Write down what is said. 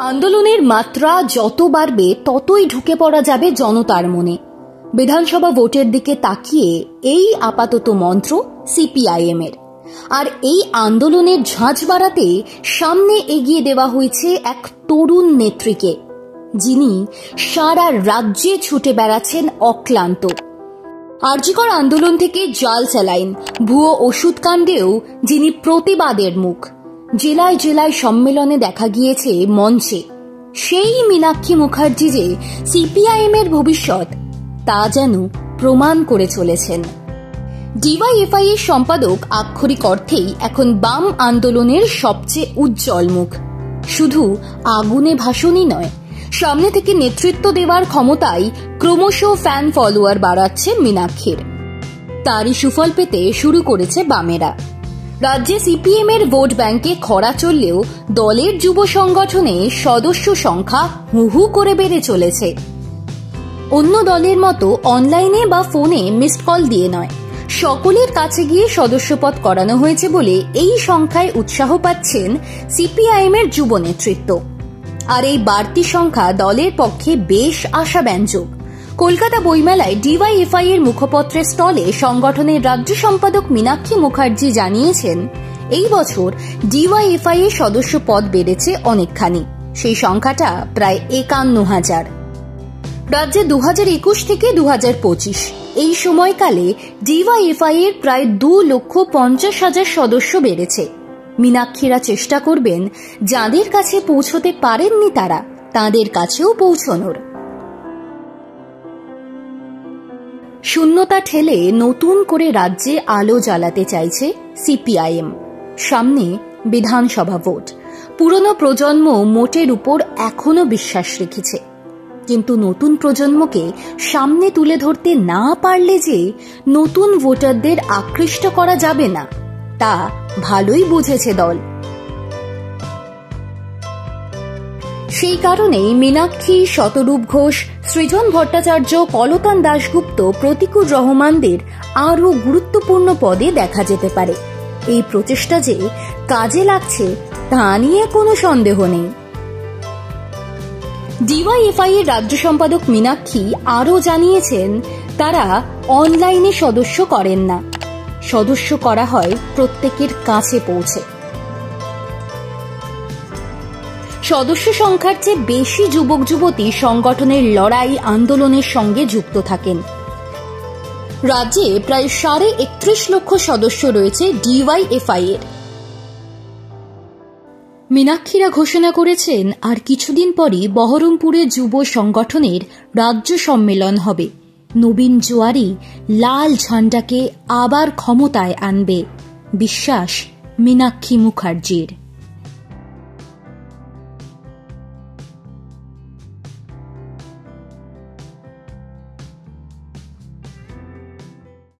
আন্দোলনের মাত্রা যত বাড়বে ততই ঢুকে পড়া যাবে জনতার মনে। বিধানসভা ভোটের দিকে তাকিয়ে এই আপাতত মন্ত্র সিপিআইএম এর। আর এই আন্দোলনের ঝাঁঝ বাড়াতে সামনে এগিয়ে দেওয়া হয়েছে এক তরুণ নেত্রীকে, যিনি সারা রাজ্যে ছুটে বেড়াচ্ছেন অক্লান্ত। আরজিকর আন্দোলন থেকে জাল স্যালাইন, ভুয়ো ওষুধ কাণ্ডেও যিনি প্রতিবাদের মুখ। জেলায় জেলায় সম্মেলনে দেখা গিয়েছে মঞ্চে। সেই মীনাক্ষী মুখার্জি যে সিপিআইএম এর ভবিষ্যৎ, তা যেন প্রমাণ করে চলেছেন। ডিওয়াইএফআই এর সম্পাদক আক্ষরিক অর্থেই এখন বাম আন্দোলনের সবচেয়ে উজ্জ্বল মুখ। শুধু আগুনে ভাষণই নয়, সামনে থেকে নেতৃত্ব দেওয়ার ক্ষমতায় ক্রমশ ফ্যান ফলোয়ার বাড়াচ্ছে মীনাক্ষীর। তারই সুফল পেতে শুরু করেছে বামেরা। রাজ্যে সিপিএম এর ভোট ব্যাংকে খরা চললেও দলের যুব সংগঠনে সদস্য সংখ্যা হু হু করে বেড়ে চলেছে। অন্য দলের মতো অনলাইনে বা ফোনে মিসড কল দিয়ে নয়, সকলের কাছে গিয়ে সদস্যপদ করানো হয়েছে বলে এই সংখ্যায় উৎসাহ পাচ্ছেন সিপিআইএম এর যুব নেতৃত্ব। আর এই বাড়তি সংখ্যা দলের পক্ষে বেশ আশাব্যঞ্জক। কলকাতা বইমেলায় ডিওয়াইএফআই এর মুখপত্রের স্টলে সংগঠনের রাজ্য সম্পাদক মীনাক্ষী মুখার্জি জানিয়েছেন, এই বছর ডিওয়াইএফআই এর সদস্য পদ বেড়েছে অনেকখানি। সেই সংখ্যাটা প্রায় ৫১,০০০। রাজ্যে ২০২১ থেকে ২০২৫ এই সময়কালে ডিওয়াইএফআই এর প্রায় ২,৫০,০০০ সদস্য বেড়েছে। মীনাক্ষীরা চেষ্টা করবেন যাদের কাছে পৌঁছতে পারেননি তারা তাদের কাছেও পৌঁছনোর। শূন্যতা ঠেলে নতুন করে রাজ্যে আলো জ্বালাতে চাইছে সিপিআইএম। সামনে বিধানসভা ভোট। পুরনো প্রজন্ম মোটের উপর এখনো বিশ্বাস রেখেছে, কিন্তু নতুন প্রজন্মকে সামনে তুলে ধরতে না পারলে যে নতুন ভোটারদের আকৃষ্ট করা যাবে না, তা ভালোই বুঝেছে দল। সেই কারণেই মীনাক্ষী, শতরূপ ঘোষ, সৃজন ভট্টাচার্য, কলতান দাশগুপ্ত, প্রতিকুর রহমানদের আরও গুরুত্বপূর্ণ পদে দেখা যেতে পারে। এই প্রচেষ্টা যে কাজে লাগছে তা নিয়ে কোনো সন্দেহ নেই। ডিওয়াইএফআই এর রাজ্য সম্পাদক মীনাক্ষী আরও জানিয়েছেন, তারা অনলাইনে সদস্য করেন না, সদস্য করা হয় প্রত্যেকের কাছে পৌঁছে। সদস্য সংখ্যার চেয়ে বেশি যুবক যুবতী সংগঠনের লড়াই আন্দোলনের সঙ্গে যুক্ত থাকেন। রাজ্যে প্রায় ৩১.৫ লক্ষ সদস্য রয়েছে ডিওয়াইএফআই এর। মীনাক্ষীরা ঘোষণা করেছেন, আর কিছুদিন পরই বহরমপুরে যুব সংগঠনের রাজ্য সম্মেলন হবে। নবীন জোয়ারি লাল ঝান্ডাকে আবার ক্ষমতায় আনবে, বিশ্বাস মীনাক্ষী মুখার্জির।